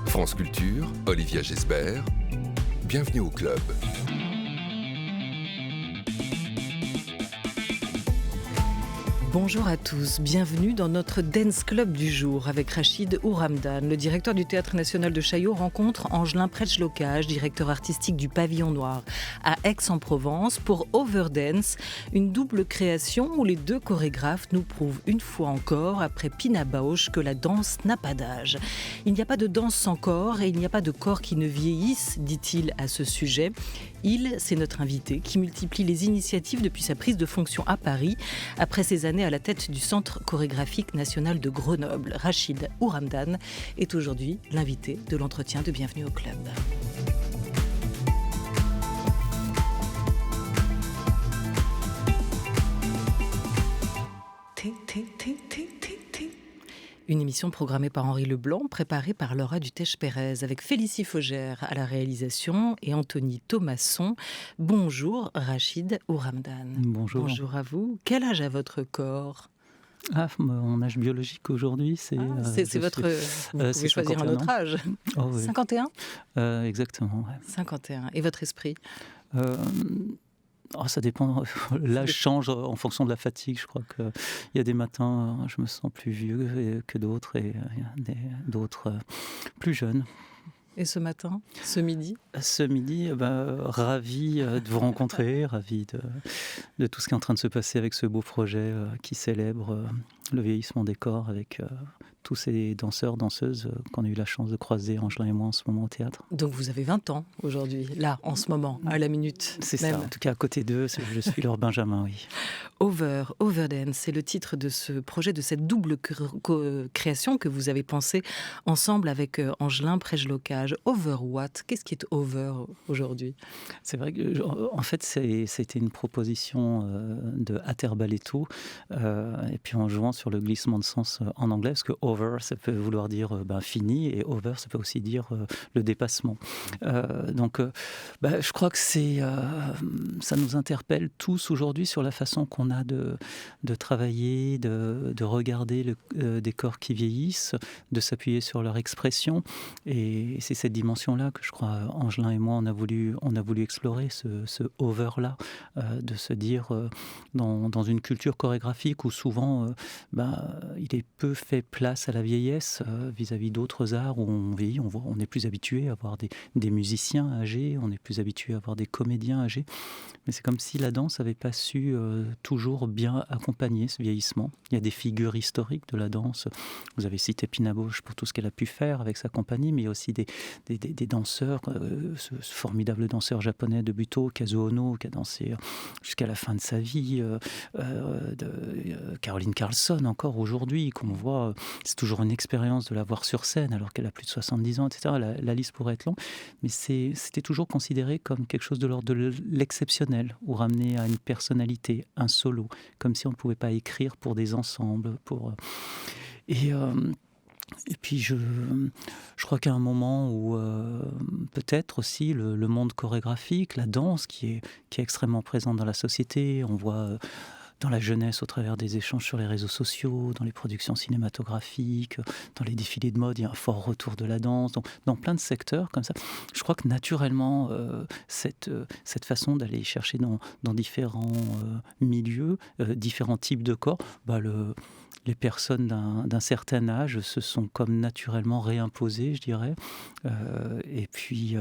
France Culture, Olivia Gesbert, bienvenue au club. Bonjour à tous, bienvenue dans notre Dance Club du jour avec Rachid Ouramdan. Le directeur du Théâtre National de Chaillot rencontre Angelin Prejlocaj, directeur artistique du Pavillon Noir à Aix-en-Provence pour Overdance, une double création où les deux chorégraphes nous prouvent une fois encore, après Pina Bausch, que la danse n'a pas d'âge. Il n'y a pas de danse sans corps et il n'y a pas de corps qui ne vieillisse, dit-il à ce sujet. Il, c'est notre invité qui multiplie les initiatives depuis sa prise de fonction à Paris, après ses années à la tête du Centre chorégraphique national de Grenoble. Rachid Ouramdan est aujourd'hui l'invité de l'entretien de Bienvenue au club. Une émission programmée par Henri Leblanc, préparée par Laura Dutèche-Pérez, avec Félicie Faugère à la réalisation et Anthony Thomasson. Bonjour Rachid Ouramdan. Bonjour. Bonjour à vous. Quel âge a votre corps ? Mon âge biologique aujourd'hui, c'est votre... Vous pouvez choisir un autre âge. Oh, oui. 51 ? Exactement, ouais. 51. Et votre esprit ? Ça dépend. L'âge change en fonction de la fatigue. Je crois qu'il y a des matins, je me sens plus vieux que d'autres, et il y a d'autres plus jeunes. Et ce matin, ce midi ? Ce midi, ravi de vous rencontrer, ravi de tout ce qui est en train de se passer avec ce beau projet qui célèbre le vieillissement des corps avec tous ces danseurs, danseuses qu'on a eu la chance de croiser, Angelin et moi, en ce moment au théâtre. Donc vous avez 20 ans aujourd'hui, là, en ce moment, à la minute. C'est même. ça, en tout cas à côté d'eux, je suis leur Benjamin, oui. Overdance, c'est le titre de ce projet, de cette double création que vous avez pensée ensemble avec Angelin Prejlocaj. Over what ? Qu'est-ce qui est over aujourd'hui ? C'est vrai que, en fait, c'était une proposition de Aterbaletto, et puis en jouant sur le glissement de sens en anglais, parce que over, ça peut vouloir dire fini, et over, ça peut aussi dire le dépassement. Je crois que ça nous interpelle tous aujourd'hui sur la façon qu'on a de travailler, de regarder des corps qui vieillissent, de s'appuyer sur leur expression, et c'est cette dimension-là que je crois Angelin et moi on a voulu explorer, ce over-là, de se dire dans une culture chorégraphique où souvent il est peu fait place à la vieillesse vis-à-vis d'autres arts où on vieillit, on est plus habitué à avoir des musiciens âgés, on est plus habitué à avoir des comédiens âgés, mais c'est comme si la danse n'avait pas su toujours bien accompagner ce vieillissement. Il y a des figures historiques de la danse, vous avez cité Pina Bausch pour tout ce qu'elle a pu faire avec sa compagnie, mais il y a aussi des danseurs, ce formidable danseur japonais de Buto, Kazuo Ono, qui a dansé jusqu'à la fin de sa vie, Caroline Carlson encore aujourd'hui, qu'on voit, c'est toujours une expérience de la voir sur scène alors qu'elle a plus de 70 ans, etc. La liste pourrait être longue, mais c'était toujours considéré comme quelque chose de l'ordre de l'exceptionnel, ou ramené à une personnalité, un solo, comme si on ne pouvait pas écrire pour des ensembles, Et puis je crois qu'à un moment où peut-être aussi le monde chorégraphique, la danse qui est extrêmement présente dans la société, on voit dans la jeunesse au travers des échanges sur les réseaux sociaux, dans les productions cinématographiques, dans les défilés de mode, il y a un fort retour de la danse, donc dans plein de secteurs comme ça. Je crois que naturellement, cette façon d'aller chercher dans différents milieux, différents types de corps, les personnes d'un certain âge se sont comme naturellement réimposées, je dirais. Et puis,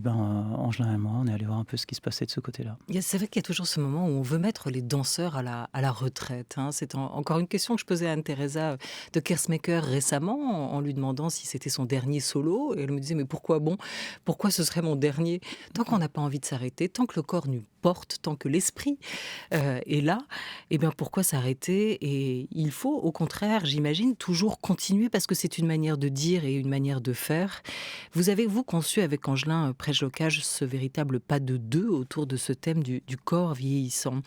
Angelin et moi, on est allé voir un peu ce qui se passait de ce côté-là. C'est vrai qu'il y a toujours ce moment où on veut mettre les danseurs à la retraite. Hein. C'est encore une question que je posais à Anne-Theresa de Kersmaker récemment, en lui demandant si c'était son dernier solo. Et elle me disait, mais pourquoi ce serait mon dernier ? Tant qu'on n'a pas envie de s'arrêter, tant que le corps nous porte, tant que l'esprit est là, pourquoi s'arrêter ? Et il faut, au contraire, j'imagine, toujours continuer, parce que c'est une manière de dire et une manière de faire. Vous avez, conçu avec Angelin Prejlocaj ce véritable pas de deux autour de ce thème du corps vieillissant.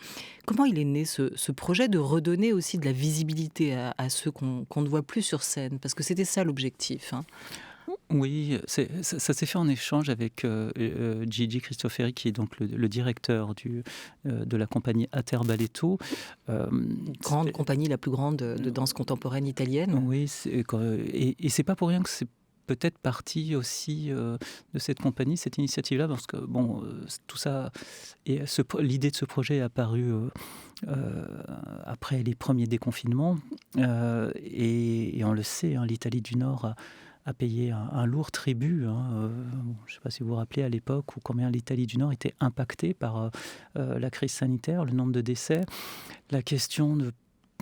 Comment il est né ce projet de redonner aussi de la visibilité à ceux qu'on ne voit plus sur scène ? Parce que c'était ça l'objectif. Oui, ça s'est fait en échange avec Gigi Cristoferi, qui est donc le directeur de la compagnie Ater Balletto. Grande compagnie, la plus grande de danse contemporaine italienne. Oui, et c'est pas pour rien que c'est peut-être partie aussi de cette compagnie, cette initiative-là, parce que bon, tout ça, et l'idée de ce projet est apparue après les premiers déconfinements, et on le sait, hein, l'Italie du Nord a payé un lourd tribut. Je ne sais pas si vous vous rappelez à l'époque où combien l'Italie du Nord était impactée par la crise sanitaire, le nombre de décès. La question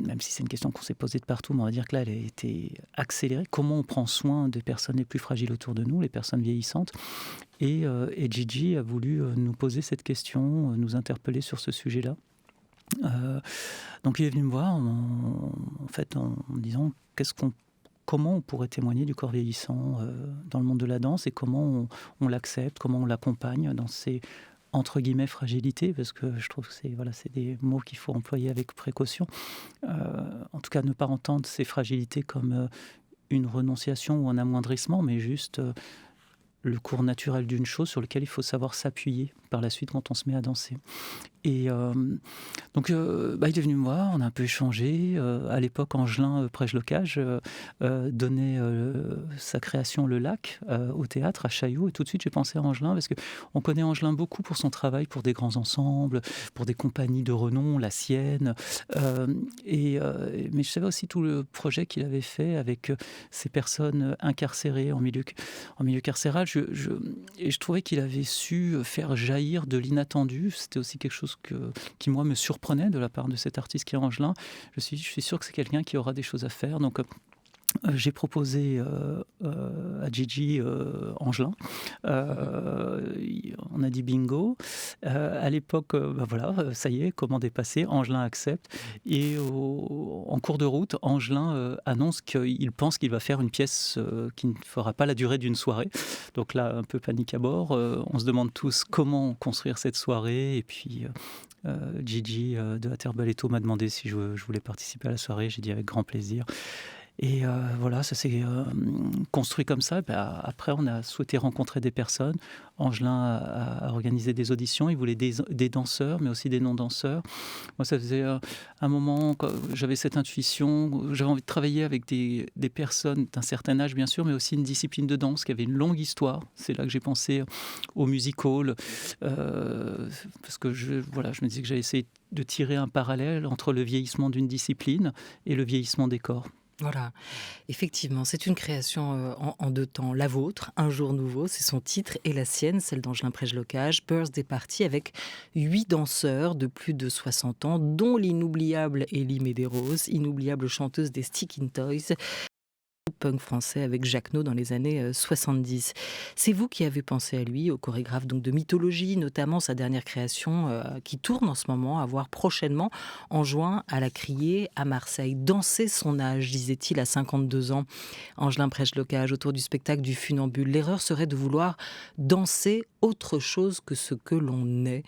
même si c'est une question qu'on s'est posée de partout, mais on va dire que là, elle a été accélérée. Comment on prend soin des personnes les plus fragiles autour de nous, les personnes vieillissantes ? Et Gigi a voulu nous poser cette question, nous interpeller sur ce sujet-là. Donc il est venu me voir en me disant comment on pourrait témoigner du corps vieillissant dans le monde de la danse, et comment on l'accepte, comment on l'accompagne dans ces entre guillemets fragilité, parce que je trouve que c'est des mots qu'il faut employer avec précaution. En tout cas, ne pas entendre ces fragilités comme une renonciation ou un amoindrissement, mais juste le cours naturel d'une chose sur lequel il faut savoir s'appuyer par la suite quand on se met à danser. Et donc, il est venu me voir, on a un peu échangé. À l'époque, Angelin Prejlocage donnait sa création Le Lac au théâtre à Chaillot. Et tout de suite, j'ai pensé à Angelin, parce qu'on connaît Angelin beaucoup pour son travail, pour des grands ensembles, pour des compagnies de renom, la sienne. Mais je savais aussi tout le projet qu'il avait fait avec ces personnes incarcérées en milieu carcéral. Et je trouvais qu'il avait su faire jaillir de l'inattendu. C'était aussi quelque chose qui, moi, me surprenait de la part de cet artiste qui est Angelin. Je suis sûr que c'est quelqu'un qui aura des choses à faire. Donc, j'ai proposé à Gigi Angelin. On a dit bingo. À l'époque, ça y est, commande est passée. Angelin accepte. Et en cours de route, Angelin annonce qu'il pense qu'il va faire une pièce qui ne fera pas la durée d'une soirée. Donc là, un peu panique à bord. On se demande tous comment construire cette soirée. Et puis, Gigi de Ater Balletto m'a demandé si je voulais participer à la soirée. J'ai dit avec grand plaisir. Et ça s'est construit comme ça. Après, on a souhaité rencontrer des personnes. Angelin a organisé des auditions. Il voulait des danseurs, mais aussi des non-danseurs. Moi, ça faisait un moment que j'avais cette intuition. J'avais envie de travailler avec des personnes d'un certain âge, bien sûr, mais aussi une discipline de danse qui avait une longue histoire. C'est là que j'ai pensé au music hall. Parce que je me disais que j'allais essayer de tirer un parallèle entre le vieillissement d'une discipline et le vieillissement des corps. Voilà, effectivement, c'est une création en deux temps. La vôtre, Un jour nouveau, c'est son titre, et la sienne, celle d'Angelin Prejlocage, Birthday Party, avec 8 danseurs de plus de 60 ans, dont l'inoubliable Elie Medeiros, inoubliable chanteuse des Stickin' Toys, punk français avec Jacques No dans les années 70. C'est vous qui avez pensé à lui, au chorégraphe donc de Mythologie, notamment sa dernière création qui tourne en ce moment, à voir prochainement en juin à la Criée à Marseille. Danser son âge, disait-il à 52 ans, Angelin Prejlocage, autour du spectacle du Funambule. L'erreur serait de vouloir autre chose que ce que l'on est.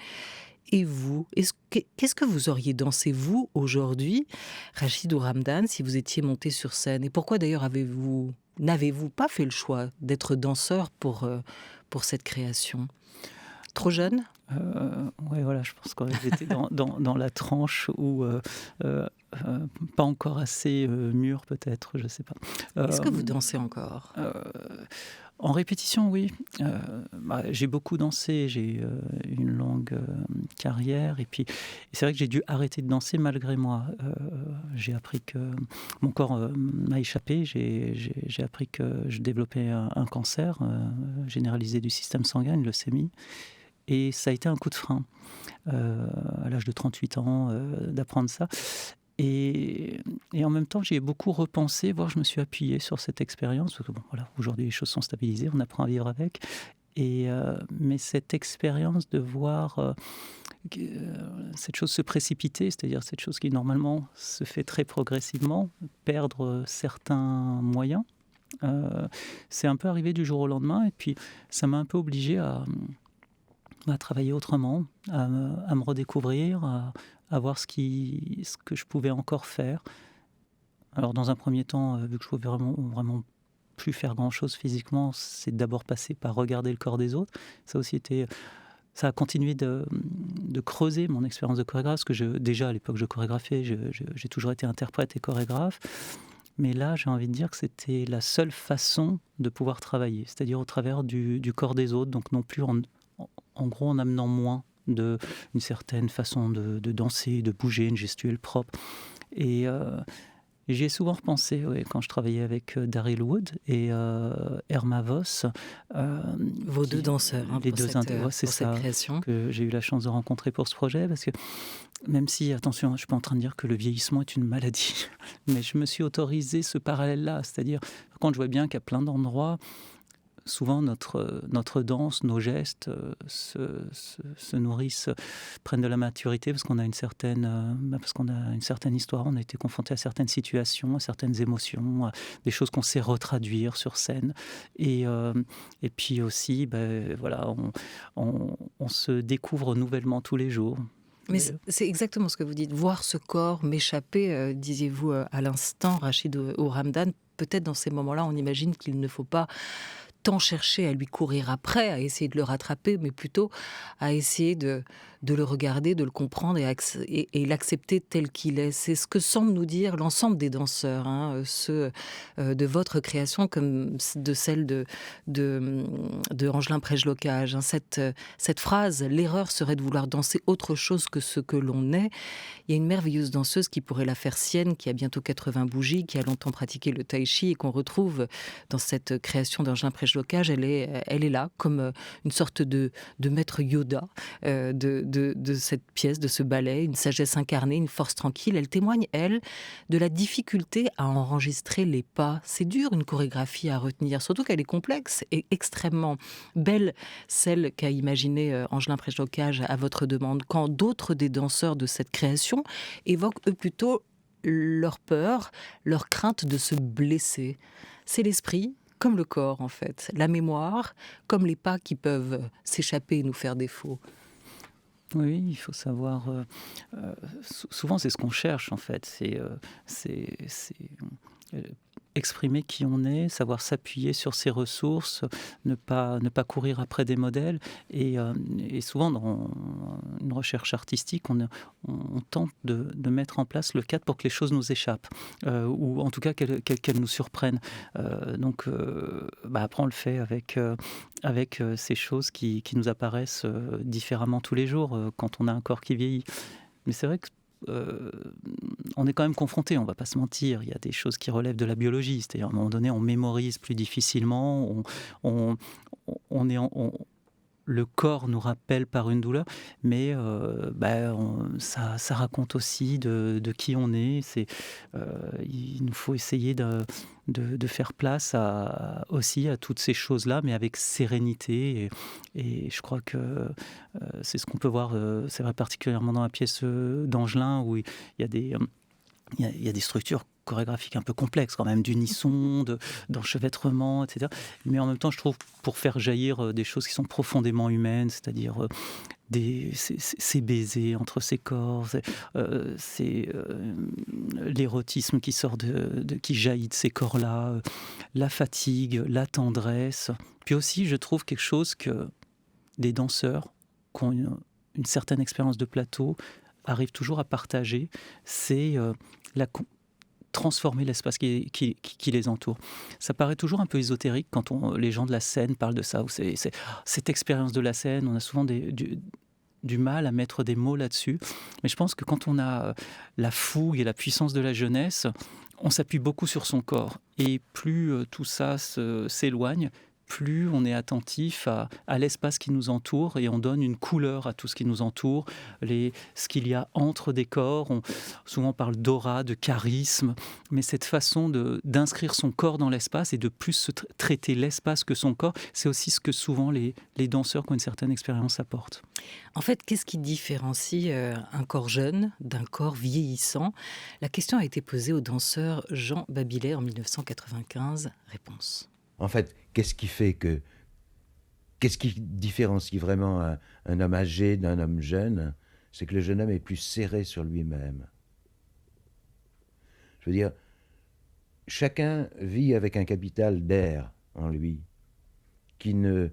Et vous, qu'est-ce que vous auriez dansé, vous, aujourd'hui, Rachid Ouramdane, si vous étiez monté sur scène? Et pourquoi, d'ailleurs, n'avez-vous pas fait le choix d'être danseur pour cette création? Trop jeune? Oui, voilà, je pense qu'on était dans la tranche où pas encore assez mûr, peut-être, je ne sais pas. Est-ce que vous dansez encore? En répétition, oui. J'ai beaucoup dansé, j'ai une longue carrière, et puis c'est vrai que j'ai dû arrêter de danser malgré moi. J'ai appris que mon corps m'a échappé, j'ai appris que je développais un cancer généralisé du système sanguin, une leucémie, et ça a été un coup de frein à l'âge de 38 ans d'apprendre ça. Et en même temps, j'y ai beaucoup repensé, voire je me suis appuyé sur cette expérience. Parce que aujourd'hui, les choses sont stabilisées, on apprend à vivre avec. Mais cette expérience de voir cette chose se précipiter, c'est-à-dire cette chose qui normalement se fait très progressivement, perdre certains moyens, c'est un peu arrivé du jour au lendemain. Et puis, ça m'a un peu obligé à travailler autrement, à me redécouvrir, à voir ce que je pouvais encore faire. Alors, dans un premier temps, vu que je pouvais vraiment plus faire grand-chose physiquement, c'est d'abord passer par regarder le corps des autres. Ça a continué de creuser mon expérience de chorégraphe, parce que déjà à l'époque je chorégraphiais, j'ai toujours été interprète et chorégraphe. Mais là, j'ai envie de dire que c'était la seule façon de pouvoir travailler, c'est-à-dire au travers du corps des autres, donc non plus en gros en amenant moins une certaine façon de danser, de bouger, une gestuelle propre. Et j'y ai souvent repensé quand je travaillais avec Daryl Wood et Irma Voss. Vos deux danseurs les pour deux cette création. Que j'ai eu la chance de rencontrer pour ce projet, parce que même si, attention, je ne suis pas en train de dire que le vieillissement est une maladie, mais je me suis autorisé ce parallèle-là, c'est-à-dire quand je vois bien qu'à plein d'endroits, souvent notre danse, nos gestes se nourrissent, prennent de la maturité parce qu'on a une certaine histoire, on a été confronté à certaines situations, à certaines émotions, à des choses qu'on sait retraduire sur scène. Et puis aussi, voilà, on se découvre nouvellement tous les jours. Mais c'est exactement ce que vous dites. Voir ce corps m'échapper, disiez-vous à l'instant, Rachid Ouramdane, peut-être dans ces moments-là, on imagine qu'il ne faut pas tant chercher à lui courir après, à essayer de le rattraper, mais plutôt à essayer de le regarder, de le comprendre et l'accepter tel qu'il est. C'est ce que semble nous dire l'ensemble des danseurs, ceux de votre création comme de celle de Angelin Prejlocage. Cette phrase, l'erreur serait de vouloir danser autre chose que ce que l'on est. Il y a une merveilleuse danseuse qui pourrait la faire sienne, qui a bientôt 80 bougies, qui a longtemps pratiqué le tai chi et qu'on retrouve dans cette création d'Angelin Prejlocage. Elle est là, comme une sorte de maître Yoda de cette pièce, de ce ballet, une sagesse incarnée, une force tranquille. Elle témoigne, elle, de la difficulté à enregistrer les pas. C'est dur, une chorégraphie à retenir, surtout qu'elle est complexe et extrêmement belle, celle qu'a imaginée Angelin Prejlocage à votre demande, quand d'autres des danseurs de cette création évoquent eux plutôt leur peur, leur crainte de se blesser. C'est l'esprit comme le corps en fait, la mémoire comme les pas qui peuvent s'échapper et nous faire défaut. Oui, il faut savoir. Souvent, c'est ce qu'on cherche en fait. C'est exprimer qui on est, savoir s'appuyer sur ses ressources, ne pas courir après des modèles. Et souvent, dans une recherche artistique, on tente de mettre en place le cadre pour que les choses nous échappent, ou en tout cas qu'elles nous surprennent. Donc, après, on le fait avec ces choses qui nous apparaissent différemment tous les jours quand on a un corps qui vieillit. Mais c'est vrai que on est quand même confronté, on ne va pas se mentir, il y a des choses qui relèvent de la biologie, c'est-à-dire à un moment donné on mémorise plus difficilement, le corps nous rappelle par une douleur, mais ça raconte aussi de qui on est. Il nous faut essayer de faire place aussi à toutes ces choses-là, mais avec sérénité. Et je crois que c'est ce qu'on peut voir, c'est vrai particulièrement dans la pièce d'Angelin, où il y a des structures chorégraphiques un peu complexes quand même, d'unisson, d'enchevêtrement, etc. Mais en même temps, je trouve, pour faire jaillir des choses qui sont profondément humaines, c'est-à-dire ces baisers entre ces corps, l'érotisme qui sort qui jaillit de ces corps-là, la fatigue, la tendresse. Puis aussi, je trouve quelque chose que des danseurs qui ont une certaine expérience de plateau arrivent toujours à partager, c'est transformer l'espace qui les entoure. Ça paraît toujours un peu ésotérique quand les gens de la scène parlent de ça, ou c'est cette expérience de la scène, on a souvent du mal à mettre des mots là-dessus. Mais je pense que quand on a la fougue et la puissance de la jeunesse, on s'appuie beaucoup sur son corps. Et plus tout ça s'éloigne, plus on est attentif à l'espace qui nous entoure et on donne une couleur à tout ce qui nous entoure, ce qu'il y a entre des corps. Souvent on parle d'aura, de charisme, mais cette façon d'inscrire son corps dans l'espace et de plus traiter l'espace que son corps, c'est aussi ce que souvent les danseurs qui ont une certaine expérience apportent. En fait, qu'est-ce qui différencie un corps jeune d'un corps vieillissant ? La question a été posée au danseur Jean Babilet en 1995. Réponse. En fait, qu'est-ce qui différencie vraiment un homme âgé d'un homme jeune ? C'est que le jeune homme est plus serré sur lui-même. Je veux dire, chacun vit avec un capital d'air en lui qui ne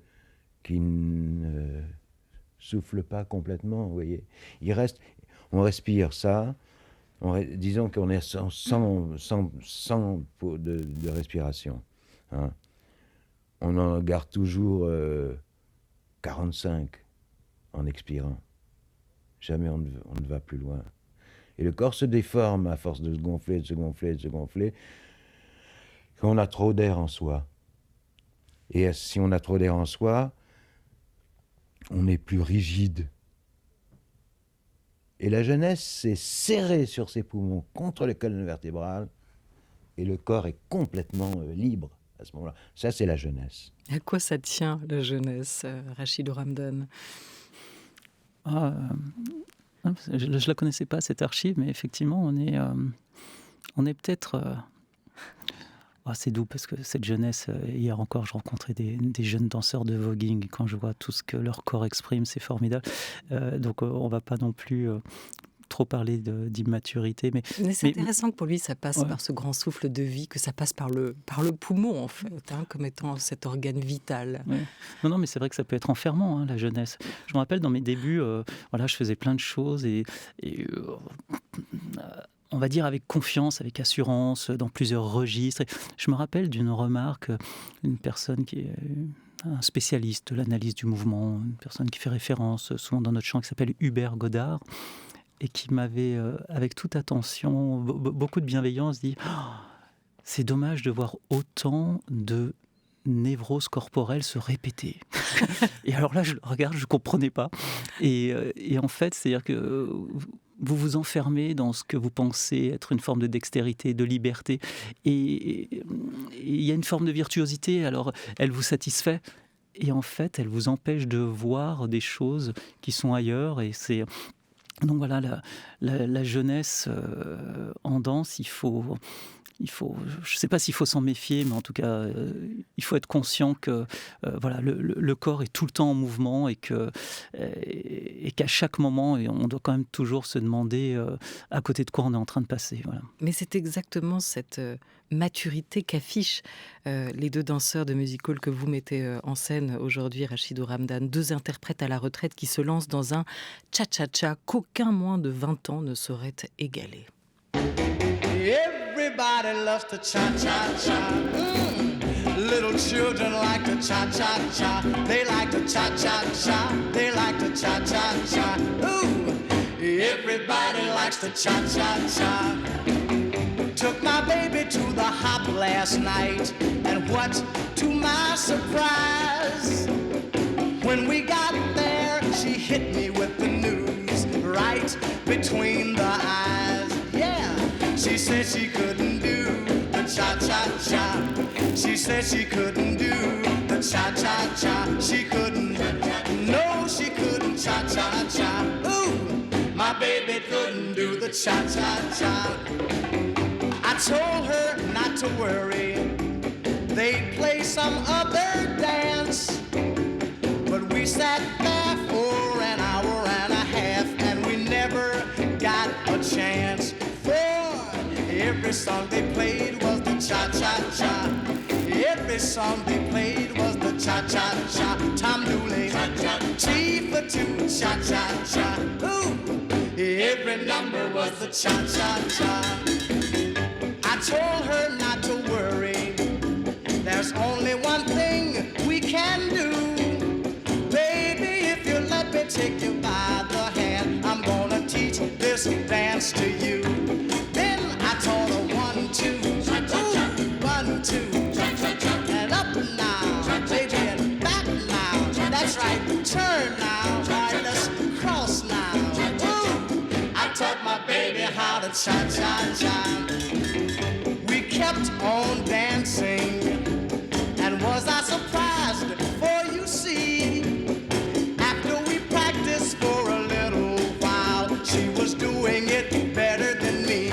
souffle pas complètement, vous voyez. On respire ça, disons qu'on est sans de respiration. Hein. On en garde toujours 45 en expirant. Jamais on ne va plus loin. Et le corps se déforme à force de se gonfler, de se gonfler, de se gonfler, quand on a trop d'air en soi. Et si on a trop d'air en soi, on est plus rigide. Et la jeunesse, c'est serré sur ses poumons contre la colonne vertébrale, et le corps est complètement libre à ce moment-là. Ça, c'est la jeunesse. À quoi ça tient, la jeunesse, Rachid Ouramdane? Je ne la connaissais pas, cette archive, mais effectivement, on est peut-être... c'est doux parce que cette jeunesse, hier encore, je rencontrais des jeunes danseurs de voguing. Quand je vois tout ce que leur corps exprime, c'est formidable. Donc on ne va pas non plus trop parler d'immaturité. Mais c'est intéressant que pour lui, ça passe par ce grand souffle de vie, que ça passe par le poumon, en fait, comme étant cet organe vital. Ouais. Non, mais c'est vrai que ça peut être enfermant, la jeunesse. Je me rappelle, dans mes débuts, je faisais plein de choses et on va dire avec confiance, avec assurance, dans plusieurs registres. Et je me rappelle d'une remarque, une personne qui est un spécialiste de l'analyse du mouvement, une personne qui fait référence souvent dans notre champ, qui s'appelle Hubert Godard, et qui m'avait, avec toute attention, beaucoup de bienveillance, dit « C'est dommage de voir autant de névroses corporelles se répéter. » Et alors là, je le regarde, je ne comprenais pas. Et en fait, c'est-à-dire que vous vous enfermez dans ce que vous pensez être une forme de dextérité, de liberté. Et il y a une forme de virtuosité, alors elle vous satisfait. Et en fait, elle vous empêche de voir des choses qui sont ailleurs. Et c'est... Donc voilà, la jeunesse en danse, il faut, je ne sais pas s'il faut s'en méfier, mais en tout cas, il faut être conscient que le corps est tout le temps en mouvement et qu'à chaque moment, on doit quand même toujours se demander à côté de quoi on est en train de passer. Voilà. Mais c'est exactement cette maturité qu'affichent les deux danseurs de music hall que vous mettez en scène aujourd'hui, Rachid Ouramdane, deux interprètes à la retraite qui se lancent dans un cha-cha-cha qu'aucun moins de 20 ans ne saurait égaler. Everybody loves to cha-cha-cha. Little children like to cha-cha-cha. They like to cha-cha-cha. They like to cha-cha-cha. Ooh, everybody likes to cha-cha-cha. Took my baby to the hop last night, and what to my surprise, when we got there, she hit me with the news right between the eyes. Yeah, she said she couldn't do the cha-cha-cha. She said she couldn't do the cha-cha-cha. She couldn't, no, she couldn't cha-cha-cha. Ooh, my baby couldn't do the cha-cha-cha. I told her not to worry, they'd play some other dance. But we sat there for an hour and a half, and we never got a chance. For every song they played was the cha-cha-cha. Every song they played was the cha-cha-cha. Tom Dooley, T for two, cha-cha-cha. Ooh, every number was the cha-cha-cha. I told her not to worry, there's only one thing we can do. Baby, if you let me take you by the hand, I'm gonna teach this dance to you. Then I taught her 1, 2, ooh, 1, 2, and up now, baby, and back now. That's right, turn now, right, let's cross now. Ooh, I taught my baby how to cha-cha-cha. Kept on dancing, and was I surprised? For you see, after we practiced for a little while, she was doing it better than me.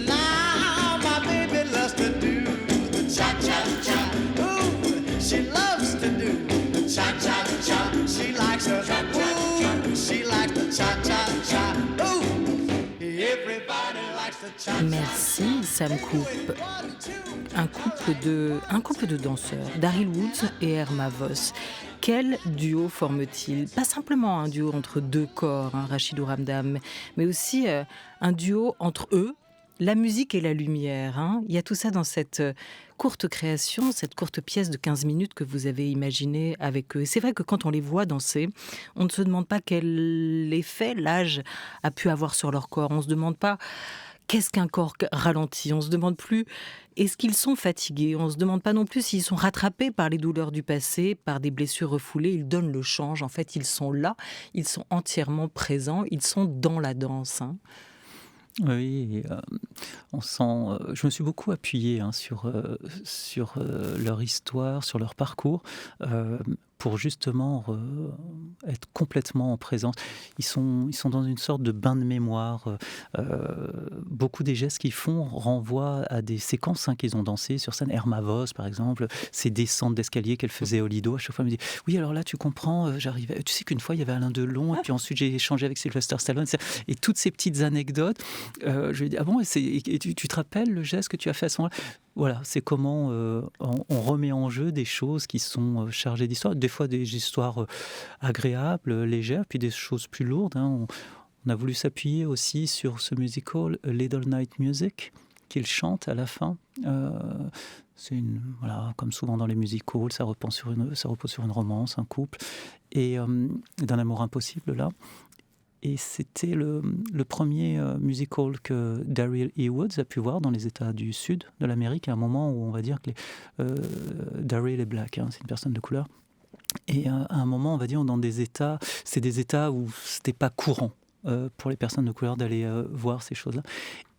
Now my baby loves to do the cha-cha-cha. Ooh, she loves to do the cha-cha-cha. She likes the ooh, she likes the cha-cha-cha. Ooh, everybody likes the Merci Sam Cooke. Un couple de danseurs, Daryl Woods et Irma Vos. Quel duo forme-t-il ? Pas simplement un duo entre deux corps, Rachid Ouramdane, mais aussi un duo entre eux, la musique et la lumière. Il y a tout ça dans cette courte création, cette courte pièce de 15 minutes que vous avez imaginée avec eux. Et c'est vrai que quand on les voit danser, on ne se demande pas quel effet l'âge a pu avoir sur leur corps. On ne se demande pas qu'est-ce qu'un corps ralenti. On ne se demande plus est-ce qu'ils sont fatigués. On ne se demande pas non plus s'ils sont rattrapés par les douleurs du passé, par des blessures refoulées. Ils donnent le change. En fait, ils sont là, ils sont entièrement présents, ils sont dans la danse. Oui, on sent. Je me suis beaucoup appuyé sur leur histoire, sur leur parcours, pour justement être complètement en présence. Ils sont dans une sorte de bain de mémoire. Beaucoup des gestes qu'ils font renvoient à des séquences qu'ils ont dansées sur scène. Irma Vos, par exemple, ces descentes d'escalier qu'elle faisait au Lido. À chaque fois, elle me dit oui, alors là, tu comprends. J'arrivais. Tu sais qu'une fois, il y avait Alain Delon, et puis ensuite j'ai échangé avec Sylvester Stallone. Et toutes ces petites anecdotes. Je lui ai dit ah bon, et tu te rappelles le geste que tu as fait à ce moment-là ? Voilà, c'est comment on remet en jeu des choses qui sont chargées d'histoire, des fois des histoires agréables, légères, puis des choses plus lourdes. On a voulu s'appuyer aussi sur ce musical A Little Night Music qu'il chante à la fin. C'est comme souvent dans les musicals, ça repose sur une romance, un couple, et d'un amour impossible là. Et c'était le premier musical que Daryl E. Woods a pu voir dans les États du Sud de l'Amérique, à un moment où on va dire que Daryl est black, c'est une personne de couleur. Et à un moment, on va dire, dans des États, c'est des États où c'était pas courant pour les personnes de couleur d'aller voir ces choses-là.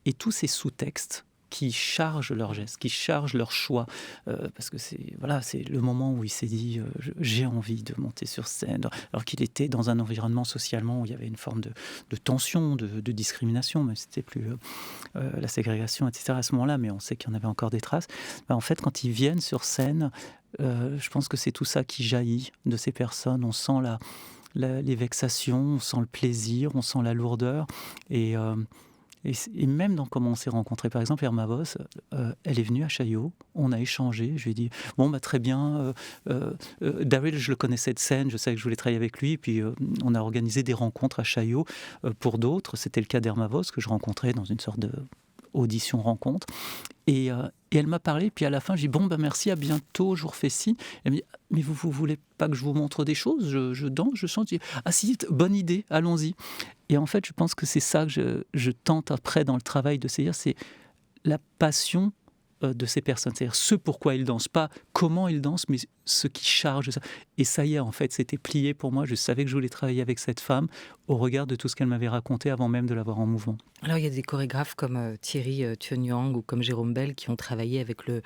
Et tous ces sous-textes qui chargent leurs gestes, qui chargent leurs choix, parce que c'est le moment où il s'est dit j'ai envie de monter sur scène, alors qu'il était dans un environnement socialement où il y avait une forme de tension, de discrimination, mais c'était plus la ségrégation, etc. à ce moment-là, mais on sait qu'il y en avait encore des traces. En fait, quand ils viennent sur scène, je pense que c'est tout ça qui jaillit de ces personnes. On sent les vexations, on sent le plaisir, on sent la lourdeur, et même dans comment on s'est rencontrés, par exemple, Irma Vos, elle est venue à Chaillot, on a échangé, je lui ai dit très bien, Daryl, je le connaissais de scène, je savais que je voulais travailler avec lui, puis on a organisé des rencontres à Chaillot pour d'autres. C'était le cas d'Irma Vos que je rencontrais dans une sorte de audition rencontre, et elle m'a parlé, puis à la fin j'ai dit merci, à bientôt, je vous refais signe. Elle me dit mais vous voulez pas que je vous montre des choses, je danse, je chante. Je dis, ah si, bonne idée, allons-y. Et en fait je pense que c'est ça que je tente après dans le travail de saisir, c'est la passion de ces personnes, c'est-à-dire ce pourquoi ils dansent, pas comment ils dansent, mais ce qui charge ça. Et ça y est, en fait, c'était plié pour moi. Je savais que je voulais travailler avec cette femme au regard de tout ce qu'elle m'avait raconté avant même de la voir en mouvement. Alors, il y a des chorégraphes comme Thierry Tuonyang ou comme Jérôme Bell qui ont travaillé avec le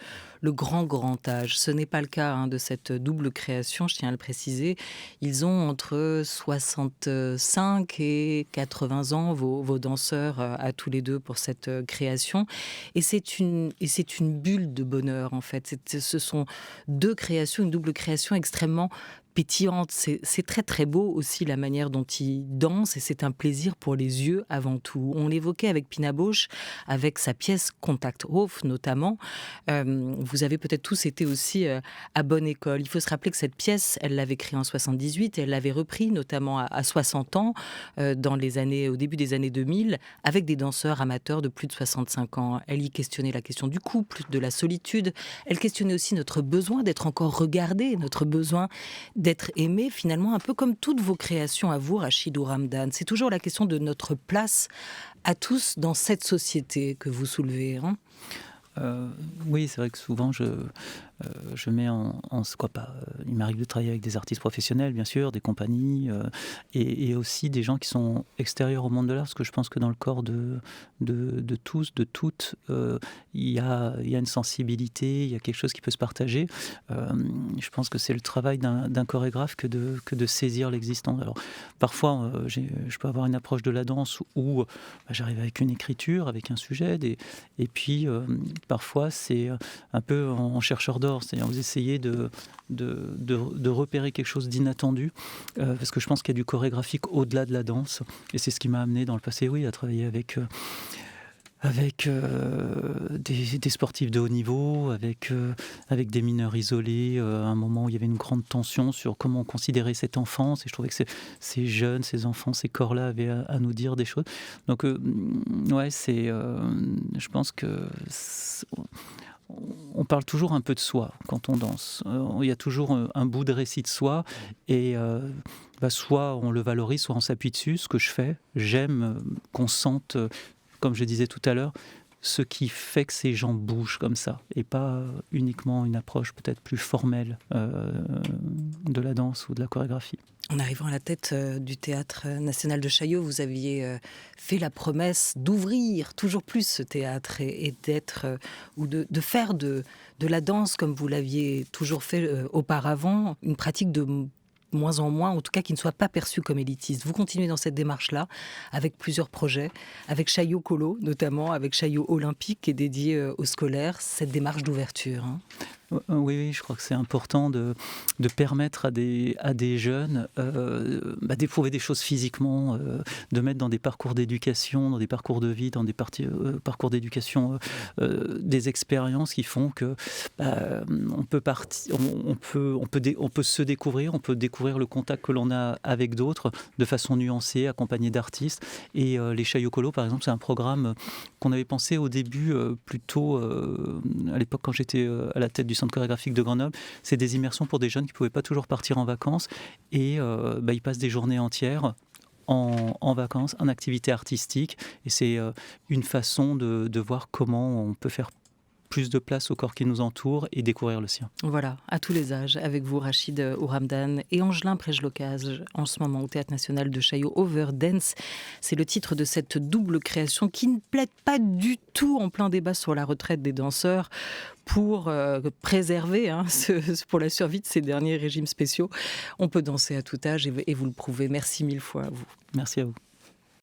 grand âge. Ce n'est pas le cas de cette double création, je tiens à le préciser. Ils ont entre 65 et 80 ans, vos danseurs, à tous les deux pour cette création. Et c'est une bulle de bonheur, en fait. Ce sont deux créations, une double création extrêmement pétillante. C'est très très beau aussi la manière dont ils dansent, et c'est un plaisir pour les yeux avant tout. On l'évoquait avec Pina Bausch, avec sa pièce Contact Hof notamment. Vous avez peut-être tous été aussi à bonne école. Il faut se rappeler que cette pièce, elle l'avait créée en 78, et elle l'avait repris notamment à 60 ans, au début des années 2000, avec des danseurs amateurs de plus de 65 ans. Elle y questionnait la question du couple, de la solitude. Elle questionnait aussi notre besoin d'être encore regardé, notre besoin d'être aimé, finalement, un peu comme toutes vos créations à vous, Rachid Ouramdane. C'est toujours la question de notre place à tous dans cette société que vous soulevez. Oui, c'est vrai que souvent je mets il m'arrive de travailler avec des artistes professionnels, bien sûr, des compagnies, et aussi des gens qui sont extérieurs au monde de l'art, parce que je pense que dans le corps de tous, de toutes, il y a une sensibilité, il y a quelque chose qui peut se partager. Je pense que c'est le travail d'un chorégraphe que de saisir l'existant. Alors, parfois, je peux avoir une approche de la danse où j'arrive avec une écriture, avec un sujet, et puis parfois c'est un peu en chercheur d'or, c'est-à-dire vous essayez de repérer quelque chose d'inattendu, parce que je pense qu'il y a du chorégraphique au-delà de la danse, et c'est ce qui m'a amené dans le passé, à travailler avec avec des sportifs de haut niveau, avec des mineurs isolés, à un moment où il y avait une grande tension sur comment on considérait cette enfance, et je trouvais que ces jeunes, ces enfants, ces corps-là avaient à nous dire des choses. Donc ouais, je pense que on parle toujours un peu de soi quand on danse. Il y a toujours un bout de récit de soi, et soit on le valorise, soit on s'appuie dessus. Ce que je fais, j'aime qu'on sente, comme je disais tout à l'heure, ce qui fait que ces gens bougent comme ça, et pas uniquement une approche peut-être plus formelle de la danse ou de la chorégraphie. En arrivant à la tête du Théâtre national de Chaillot, vous aviez fait la promesse d'ouvrir toujours plus ce théâtre et d'être, ou de faire de la danse, comme vous l'aviez toujours fait auparavant, une pratique de moins en moins, en tout cas qui ne soit pas perçue comme élitiste. Vous continuez dans cette démarche-là, avec plusieurs projets, avec Chaillot Colo notamment, avec Chaillot Olympique qui est dédié aux scolaires, cette démarche d'ouverture. Oui, je crois que c'est important de permettre à des jeunes d'éprouver des choses physiquement, de mettre dans des parcours d'éducation, dans des parcours de vie, dans des parcours d'éducation, des expériences qui font que on peut se découvrir, on peut découvrir le contact que l'on a avec d'autres de façon nuancée, accompagné d'artistes. Et les Chaillot Colo, par exemple, c'est un programme qu'on avait pensé au début, plutôt à l'époque quand j'étais à la tête du Centre chorégraphique de Grenoble. C'est des immersions pour des jeunes qui ne pouvaient pas toujours partir en vacances, et ils passent des journées entières en vacances, en activité artistique, et c'est une façon de voir comment on peut faire plus de place au corps qui nous entoure et découvrir le sien. Voilà, à tous les âges, avec vous Rachid Ouramdane et Angelin Prejlocage, en ce moment au Théâtre national de Chaillot, Overdance. C'est le titre de cette double création qui ne plaide pas du tout en plein débat sur la retraite des danseurs pour préserver, pour la survie de ces derniers régimes spéciaux. On peut danser à tout âge et vous le prouvez. Merci mille fois à vous. Merci à vous.